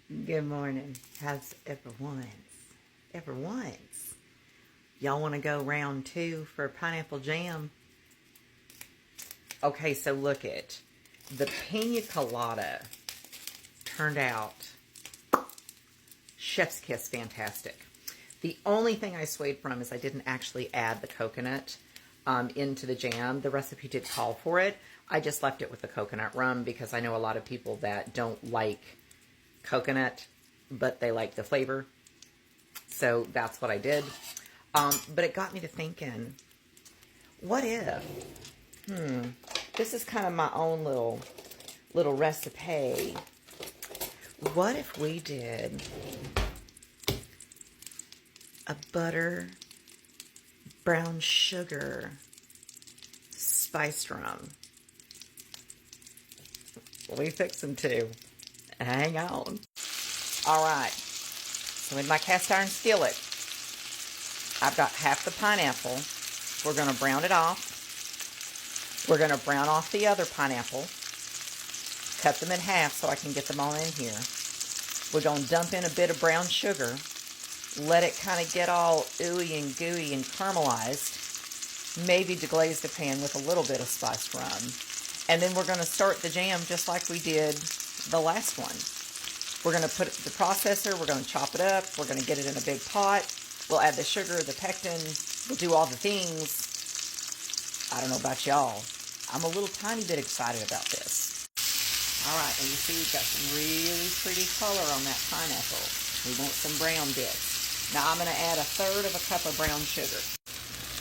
Good morning. How's everyone's? Everyone's. Y'all want to go round 2 for pineapple jam? Okay, so look it. The pina colada turned out chef's kiss fantastic. The only thing I swayed from is I didn't actually add the coconut into the jam. The recipe did call for it. I just left it with the coconut rum because I know a lot of people that don't like coconut, but they like the flavor. So that's what I did. But it got me to thinking, what if, this is kind of my own little recipe. What if we did a butter, brown sugar, spiced rum? We fixin' to. Hang on. All right. So in my cast iron skillet, I've got half the pineapple. We're going to brown it off. We're going to brown off the other pineapple. Cut them in half so I can get them all in here. We're going to dump in a bit of brown sugar. Let it kind of get all ooey and gooey and caramelized. Maybe deglaze the pan with a little bit of spiced rum. And then we're going to start the jam just like we did the last one. We're going to put it in the processor. We're going to chop it up. We're going to get it in a big pot. We'll add the sugar, the pectin. We'll do all the things. I don't know about y'all. I'm a little tiny bit excited about this. All right, and you see we've got some really pretty color on that pineapple. We want some brown bits. Now I'm going to add 1/3 of a cup of brown sugar.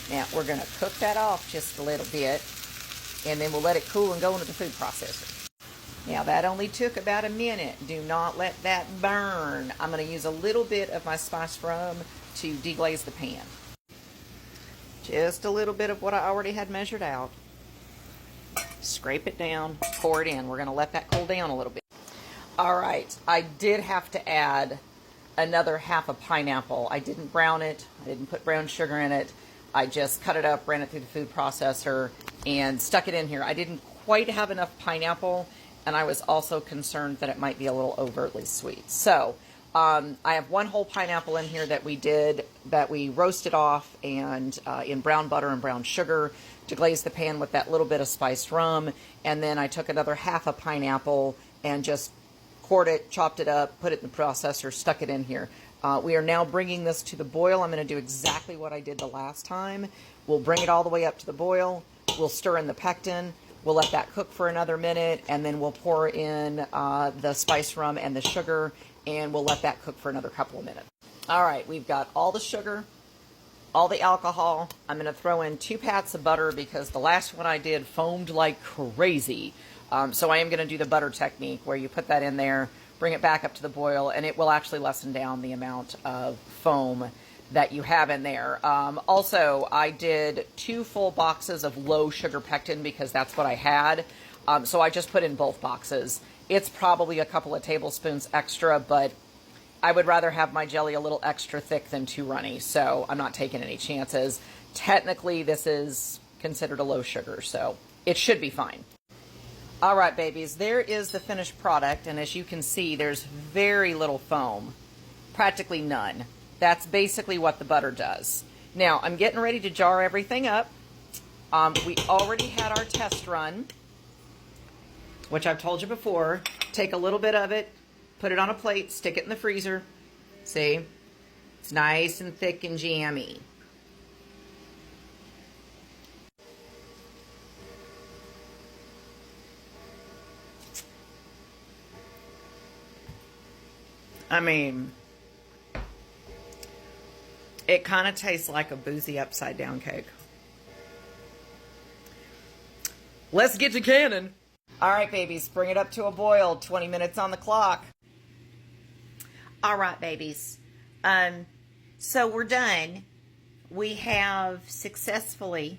Now we're going to cook that off just a little bit. And then we'll let it cool and go into the food processor. Now that only took about a minute. Do not let that burn. I'm going to use a little bit of my spiced rum to deglaze the pan. Just a little bit of what I already had measured out. Scrape it down, pour it in. We're going to let that cool down a little bit. All right, I did have to add another half a pineapple. I didn't brown it. I didn't put brown sugar in it. I just cut it up, ran it through the food processor, and stuck it in here. I didn't quite have enough pineapple, and I was also concerned that it might be a little overtly sweet. So I have 1 whole pineapple in here that we roasted off and in brown butter and brown sugar to glaze the pan with that little bit of spiced rum. And then I took another half a pineapple and just cored it, chopped it up, put it in the processor, stuck it in here. We are now bringing this to the boil. I'm going to do exactly what I did the last time. We'll bring it all the way up to the boil. We'll stir in the pectin. We'll let that cook for another minute, and then we'll pour in the spiced rum and the sugar, and we'll let that cook for another couple of minutes. All right, we've got all the sugar, all the alcohol. I'm going to throw in 2 pats of butter because the last one I did foamed like crazy. So I am going to do the butter technique where you put that in there, bring it back up to the boil, and it will actually lessen down the amount of foam that you have in there. Also, I did 2 full boxes of low sugar pectin because that's what I had. So I just put in both boxes. It's probably a couple of tablespoons extra, but I would rather have my jelly a little extra thick than too runny, so I'm not taking any chances. Technically, this is considered a low sugar, so it should be fine. All right, babies, there is the finished product, and as you can see, there's very little foam, practically none. That's basically what the butter does. Now, I'm getting ready to jar everything up. We already had our test run, which I've told you before. Take a little bit of it, put it on a plate, stick it in the freezer. See? It's nice and thick and jammy. I mean, it kind of tastes like a boozy upside down cake. Let's get to canning. All right, babies, bring it up to a boil. 20 minutes on the clock. All right, babies. So we're done. We have successfully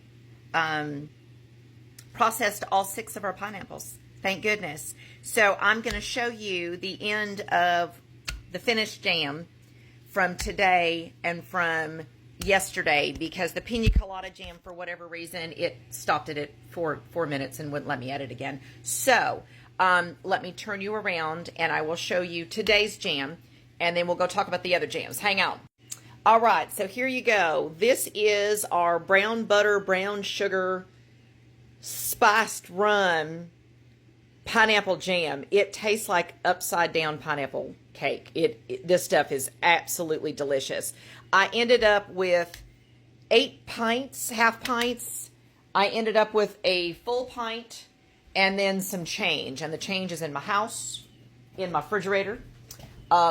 processed all 6 of our pineapples. Thank goodness. So I'm going to show you the end of the finished jam from today and from yesterday because the pina colada jam, for whatever reason, it stopped it at 4 minutes and wouldn't let me edit again. So Let me turn you around and I will show you today's jam, and then we'll go talk about the other jams. Hang out. All right, so here you go. This is our brown butter, brown sugar, spiced rum pineapple jam. It tastes like upside down pineapple cake. This stuff is absolutely delicious. I ended up with 8 pints, half pints. I ended up with a full pint and then some change. And the change is in my house, in my refrigerator.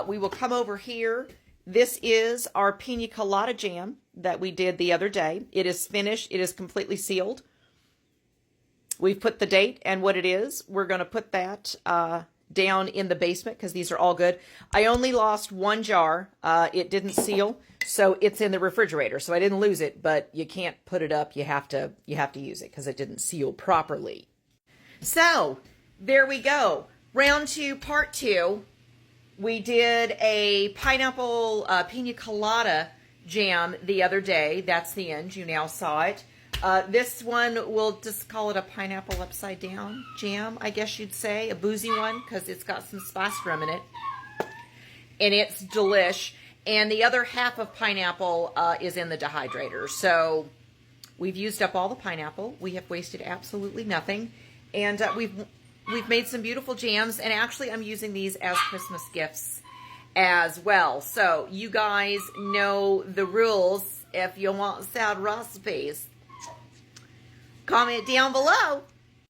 We will come over here. This is our pina colada jam that we did the other day. It is finished. It is completely sealed. We've put the date and what it is. We're going to put that down in the basement because these are all good. I only lost 1 jar. It didn't seal, so it's in the refrigerator. So I didn't lose it, but you can't put it up. You have to use it because it didn't seal properly. So there we go. Round 2, part 2. We did a pineapple pina colada jam the other day. That's the end. You now saw it. This one, we'll just call it a pineapple upside down jam, I guess you'd say. A boozy one because it's got some spiced rum in it. And it's delish. And the other half of pineapple is in the dehydrator. So we've used up all the pineapple. We have wasted absolutely nothing. And we've made some beautiful jams, and actually I'm using these as Christmas gifts as well. So you guys know the rules. If you want sad recipes, comment down below.